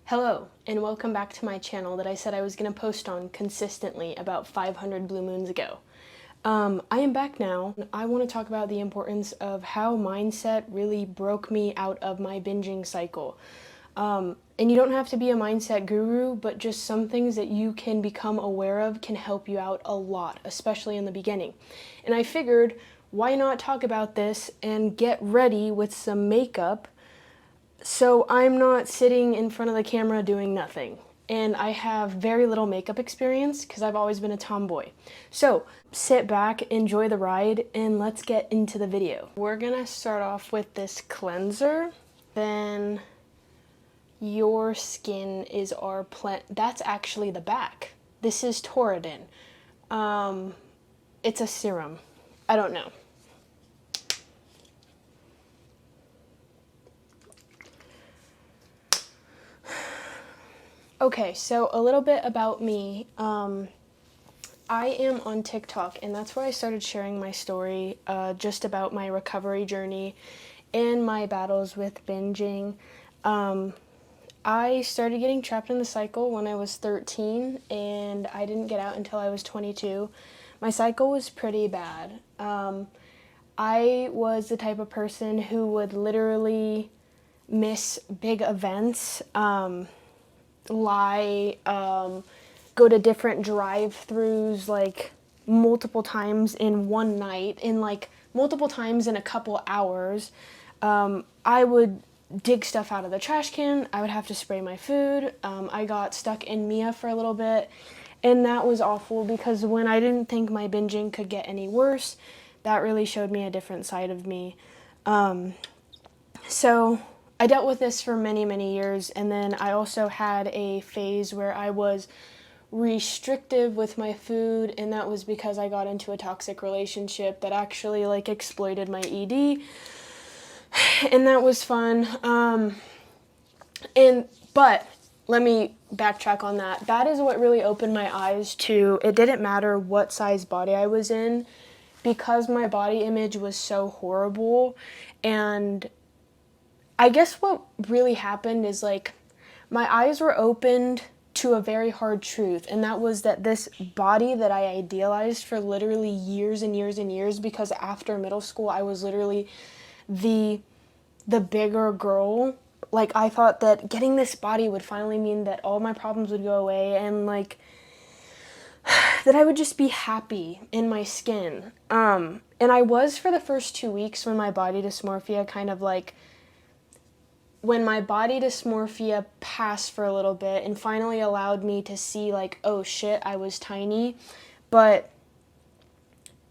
Hello, and welcome back to my channel that I said I was going to post on consistently about 500 blue moons ago. I am back now. I want to talk about the importance of how mindset really broke me out of my binging cycle. And you don't have to be a mindset guru, but just some things that you can become aware of can help you out a lot, especially in the beginning. And I figured, why not talk about this and get ready with some makeup so I'm not sitting in front of the camera doing nothing. And I have very little makeup experience because I've always been a tomboy. So sit back, enjoy the ride, and let's get into the video. We're gonna start off with this cleanser. Then your skin is our plant. That's actually the back. This is Toradin. It's a serum. I don't know. Okay, so a little bit about me. I am on TikTok, and that's where I started sharing my story, just about my recovery journey and my battles with binging. I started getting trapped in the cycle when I was 13, and I didn't get out until I was 22. My cycle was pretty bad. I was the type of person who would literally miss big events, go to different drive-throughs like multiple times in one night, in like multiple times in a couple hours. I would dig stuff out of the trash can. I would have to spray my food. I got stuck in Mia for a little bit, and that was awful because when I didn't think my binging could get any worse, that really showed me a different side of me. So I dealt with this for many, many years, and then I also had a phase where I was restrictive with my food, and that was because I got into a toxic relationship that actually like exploited my ED, and that was fun. But let me backtrack on that. That is what really opened my eyes to it didn't matter what size body I was in, because my body image was so horrible. And I guess what really happened is like my eyes were opened to a very hard truth, and that was that this body that I idealized for literally years and years and years, because after middle school I was literally the bigger girl. Like I thought that getting this body would finally mean that all my problems would go away, and like that I would just be happy in my skin. And I was for the first 2 weeks when my body dysmorphia passed for a little bit and finally allowed me to see like, oh shit, I was tiny. But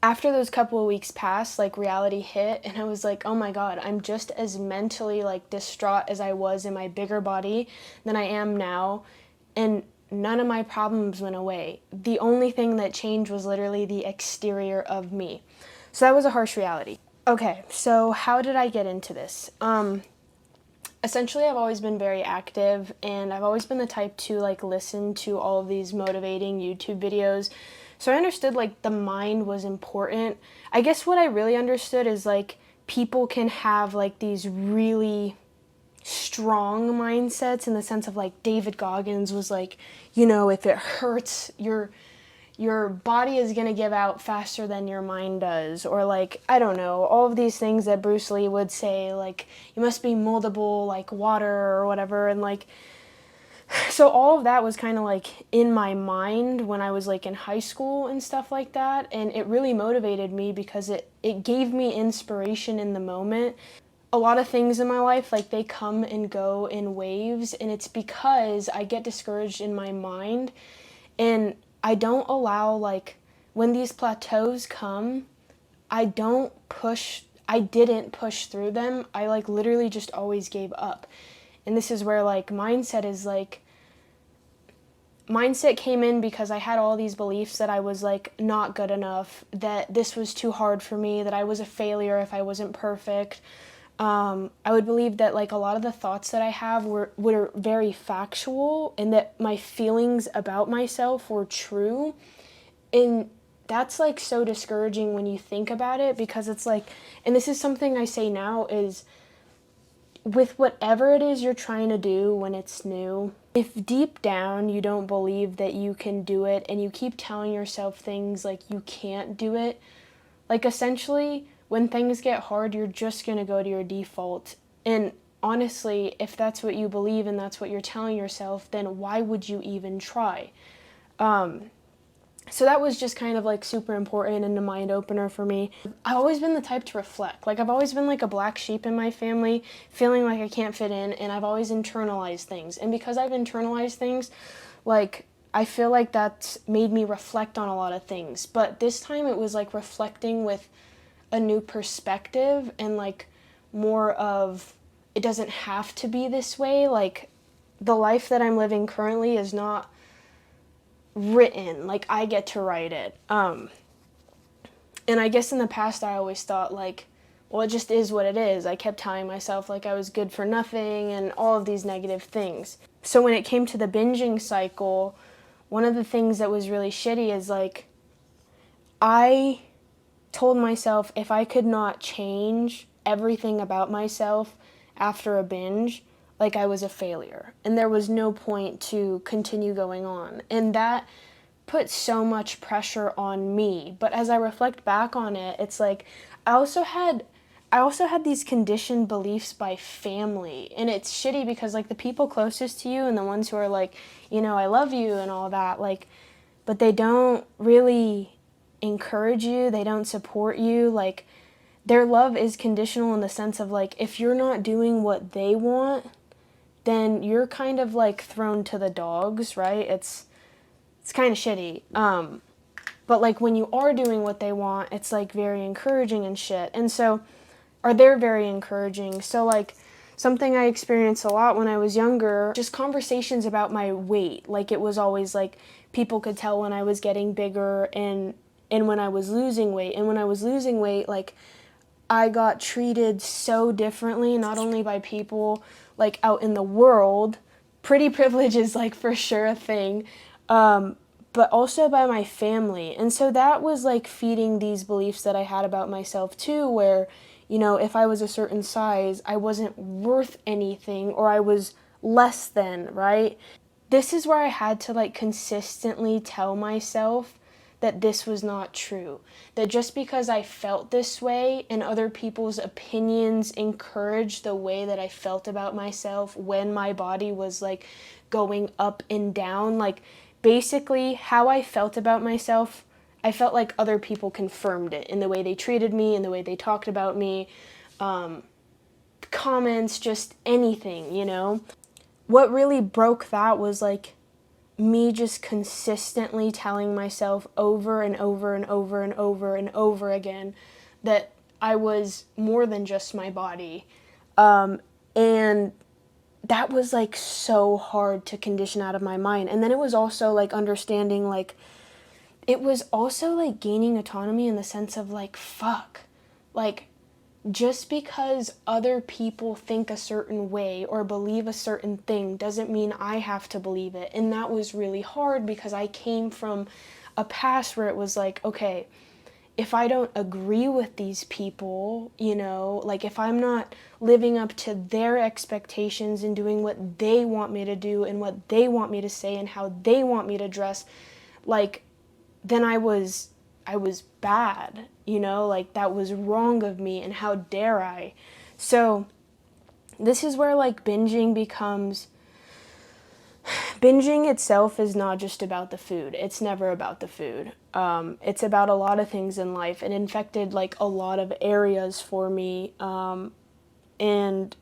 after those couple of weeks passed, like reality hit, and I was like, oh my god, I'm just as mentally like distraught as I was in my bigger body than I am now, and none of my problems went away. The only thing that changed was literally the exterior of me. So that was a harsh reality. Okay, so how did I get into this? Essentially, I've always been very active, and I've always been the type to like listen to all of these motivating YouTube videos. So I understood like the mind was important. I guess what I really understood is like people can have like these really strong mindsets, in the sense of like David Goggins was like, you know, if it hurts, your body is going to give out faster than your mind does, or like, I don't know, all of these things that Bruce Lee would say, like you must be moldable like water or whatever. And like, so all of that was kind of like in my mind when I was like in high school and stuff like that, and it really motivated me because it gave me inspiration in the moment. A lot of things in my life, like they come and go in waves, and it's because I get discouraged in my mind, and I don't allow, like, when these plateaus come, I didn't push through them. I like literally just always gave up. And this is where like mindset came in, because I had all these beliefs that I was like not good enough, that this was too hard for me, that I was a failure if I wasn't perfect. I would believe that like a lot of the thoughts that I have were very factual, and that my feelings about myself were true. And that's like so discouraging when you think about it, because it's like, and this is something I say now, is with whatever it is you're trying to do when it's new, if deep down you don't believe that you can do it and you keep telling yourself things like you can't do it, like essentially when things get hard, you're just going to go to your default. And honestly, if that's what you believe and that's what you're telling yourself, then why would you even try? So that was just kind of like super important and a mind opener for me. I've always been the type to reflect. Like I've always been like a black sheep in my family, feeling like I can't fit in, and I've always internalized things. And because I've internalized things, like I feel like that's made me reflect on a lot of things. But this time it was like reflecting with a new perspective and like more of it doesn't have to be this way. Like the life that I'm living currently is not written, like I get to write it. And I guess in the past I always thought like, well, it just is what it is. I kept telling myself like I was good for nothing and all of these negative things. So when it came to the binging cycle, one of the things that was really shitty is like I told myself if I could not change everything about myself after a binge, like I was a failure and there was no point to continue going on. And that put so much pressure on me. But as I reflect back on it, it's like I also had these conditioned beliefs by family. And it's shitty because like the people closest to you and the ones who are like, you know, I love you and all that, like, but they don't really encourage you, they don't support you. Like their love is conditional in the sense of like if you're not doing what they want, then you're kind of like thrown to the dogs, right? It's kind of shitty. But like when you are doing what they want, it's like very encouraging and shit. And so, or they're very encouraging. So like something I experienced a lot when I was younger, just conversations about my weight. Like it was always like people could tell when I was getting bigger and when I was losing weight. And when I was losing weight, like I got treated so differently, not only by people like out in the world, pretty privilege is like for sure a thing, but also by my family. And so that was like feeding these beliefs that I had about myself too, where, you know, if I was a certain size, I wasn't worth anything or I was less than, right? This is where I had to like consistently tell myself that this was not true. That just because I felt this way and other people's opinions encouraged the way that I felt about myself when my body was like going up and down, like basically how I felt about myself, I felt like other people confirmed it in the way they treated me, in the way they talked about me, comments, just anything, you know? What really broke that was like me just consistently telling myself over and over and over and over and over again that I was more than just my body. And that was like so hard to condition out of my mind. And then it was also like understanding like, it was also like gaining autonomy in the sense of like, fuck, like just because other people think a certain way or believe a certain thing doesn't mean I have to believe it. And that was really hard because I came from a past where it was like, okay, if I don't agree with these people, you know, like if I'm not living up to their expectations and doing what they want me to do and what they want me to say and how they want me to dress, like then I was bad, you know, like that was wrong of me and how dare I. So this is where like binging itself is not just about the food. It's never about the food. It's about a lot of things in life. It infected like a lot of areas for me. And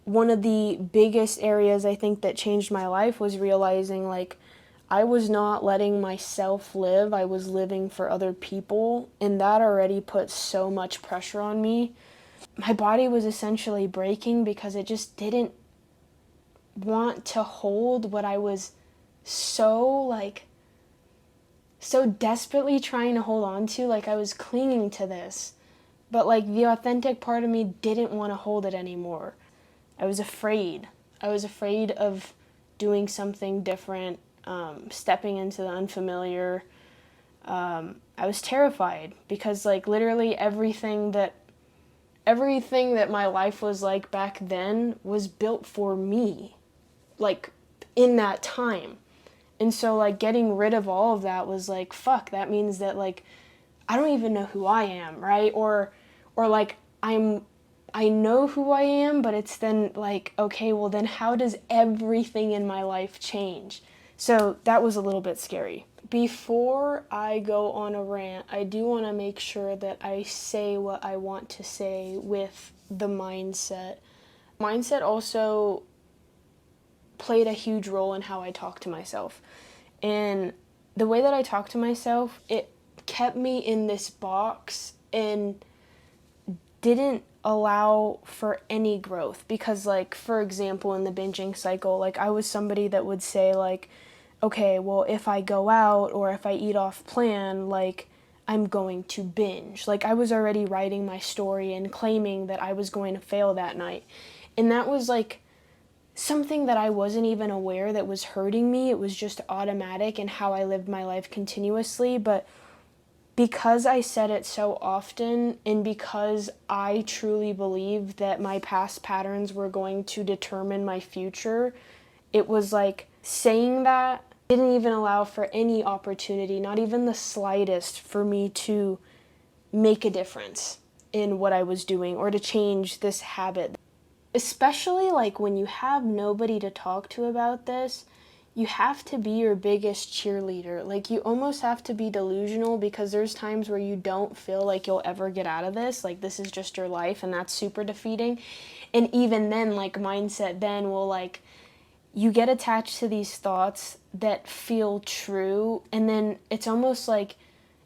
one of the biggest areas I think that changed my life was realizing like I was not letting myself live, I was living for other people, and that already put so much pressure on me. My body was essentially breaking because it just didn't want to hold what I was so desperately trying to hold on to, like I was clinging to this. But like the authentic part of me didn't want to hold it anymore. I was afraid. I was afraid of doing something different. Stepping into the unfamiliar. I was terrified because like literally everything that everything that my life was like back then was built for me, like, in that time. And so, like, getting rid of all of that was like, fuck, that means that, like, I don't even know who I am, right? Or like, I know who I am, but it's then like, okay, well then how does everything in my life change? So that was a little bit scary. Before I go on a rant, I do want to make sure that I say what I want to say with the mindset. Mindset also played a huge role in how I talk to myself. And the way that I talk to myself, it kept me in this box and didn't allow for any growth. Because, like, for example, in the binging cycle, like, I was somebody that would say, like, okay, well, if I go out or if I eat off plan, like, I'm going to binge. Like, I was already writing my story and claiming that I was going to fail that night. And that was, like, something that I wasn't even aware that was hurting me. It was just automatic in how I lived my life continuously. But because I said it so often, and because I truly believed that my past patterns were going to determine my future, it was like saying that didn't even allow for any opportunity, not even the slightest, for me to make a difference in what I was doing or to change this habit. Especially like when you have nobody to talk to about this, you have to be your biggest cheerleader. Like, you almost have to be delusional, because there's times where you don't feel like you'll ever get out of this. Like, this is just your life, and that's super defeating. And even then, like, mindset then will, like, you get attached to these thoughts that feel true, and then it's almost like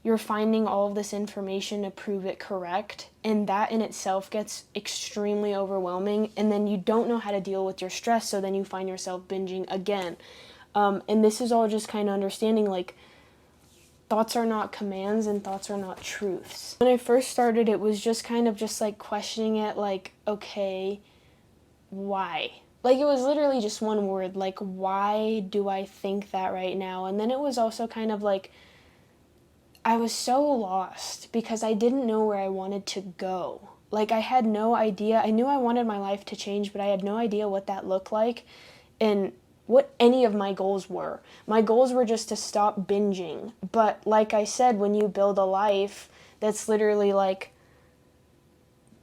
you're finding all of this information to prove it correct, and that in itself gets extremely overwhelming, and then you don't know how to deal with your stress, so then you find yourself binging again. And this is all just kind of understanding, like, thoughts are not commands and thoughts are not truths. When I first started, it was just kind of just like questioning it, like, okay, why? Like, it was literally just one word, like, why do I think that right now? And then it was also kind of like, I was so lost because I didn't know where I wanted to go. Like, I had no idea. I knew I wanted my life to change, but I had no idea what that looked like and what any of my goals were. My goals were just to stop binging. But like I said, when you build a life that's literally like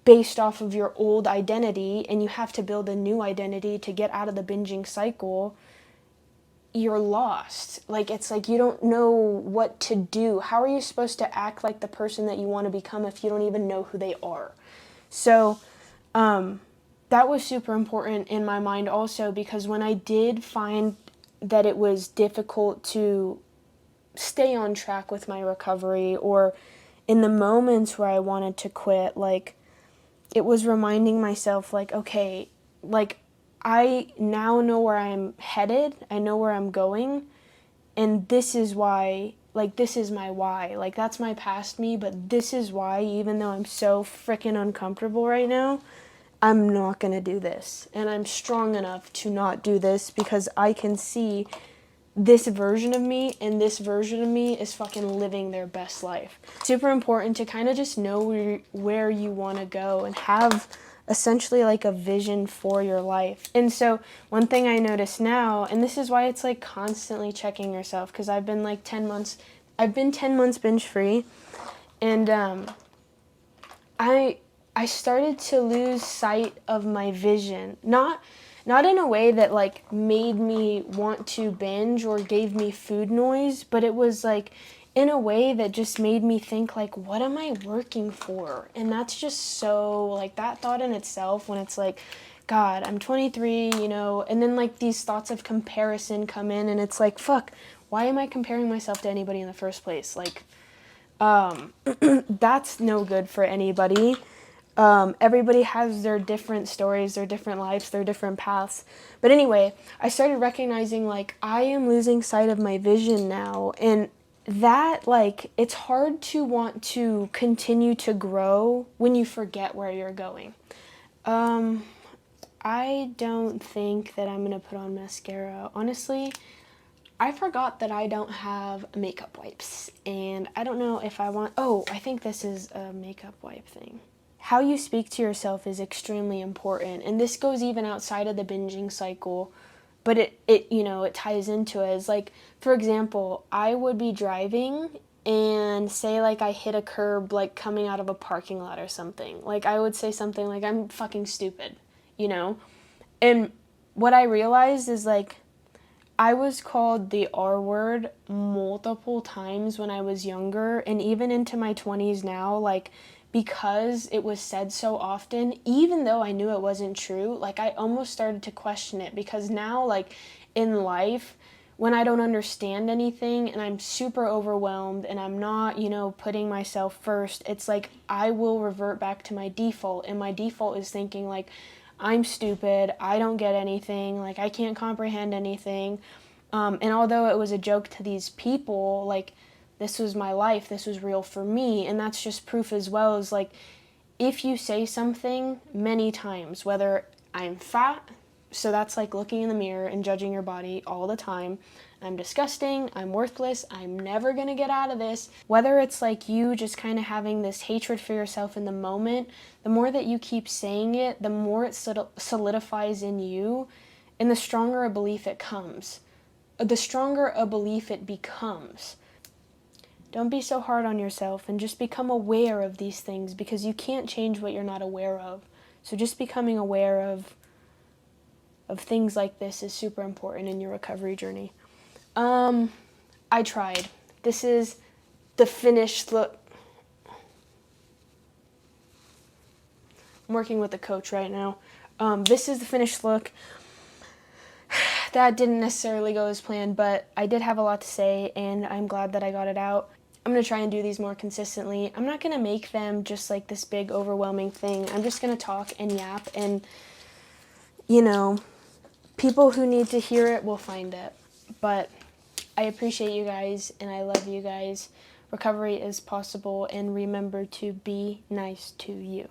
based off of your old identity, and you have to build a new identity to get out of the binging cycle, you're lost. Like, it's like you don't know what to do. How are you supposed to act like the person that you want to become if you don't even know who they are? So that was super important in my mind also, because when I did find that it was difficult to stay on track with my recovery, or in the moments where I wanted to quit, like, it was reminding myself, like, okay, like, I now know where I'm headed, I know where I'm going, and this is why, like, this is my why. Like, that's my past me, but this is why, even though I'm so freaking uncomfortable right now, I'm not gonna do this. And I'm strong enough to not do this, because I can see this version of me, and this version of me is fucking living their best life. Super important to kind of just know where you want to go and have essentially like a vision for your life. And so one thing I notice now, and this is why it's like constantly checking yourself, because I've been 10 months binge free, and I started to lose sight of my vision. Not in a way that like made me want to binge or gave me food noise, but it was like in a way that just made me think, like, what am I working for? And that's just so, like, that thought in itself, when it's like, God, I'm 23, you know, and then like these thoughts of comparison come in, and it's like, fuck, why am I comparing myself to anybody in the first place? Like, that's no good for anybody. Everybody has their different stories, their different lives, their different paths. But anyway, I started recognizing, like, I am losing sight of my vision now. And that, like, it's hard to want to continue to grow when you forget where you're going. I don't think that I'm going to put on mascara. Honestly, I forgot that I don't have makeup wipes. And I don't know if I want... Oh, I think this is a makeup wipe thing. how you speak to yourself is extremely important. And this goes even outside of the binging cycle, but it ties into it. It's like, for example, I would be driving and say like I hit a curb like coming out of a parking lot or something. Like I would say something like I'm fucking stupid, you know? And what I realized is like I was called the R word multiple times when I was younger and even into my 20s now, like because it was said so often, even though I knew it wasn't true, like I almost started to question it because now like in life, when I don't understand anything and I'm super overwhelmed and I'm not, putting myself first, it's like I will revert back to my default. And my default is thinking like, I'm stupid, I don't get anything, like I can't comprehend anything. And although it was a joke to these people, like this was my life, this was real for me. And that's just proof as well as like, if you say something many times, whether I'm fat, so that's like looking in the mirror and judging your body all the time. I'm disgusting, I'm worthless, I'm never gonna get out of this. Whether it's like you just kind of having this hatred for yourself in the moment, the more that you keep saying it, the more it solidifies in you, and the stronger a belief it comes. The stronger a belief it becomes. Don't be so hard on yourself and just become aware of these things because you can't change what you're not aware of. So just becoming aware of things like this is super important in your recovery journey. I tried. This is the finished look. I'm working with a coach right now. This is the finished look. That didn't necessarily go as planned, but I did have a lot to say, and I'm glad that I got it out. I'm going to try and do these more consistently. I'm not going to make them just like this big, overwhelming thing. I'm just going to talk and yap, and, people who need to hear it will find it. But I appreciate you guys, and I love you guys. Recovery is possible, and remember to be nice to you.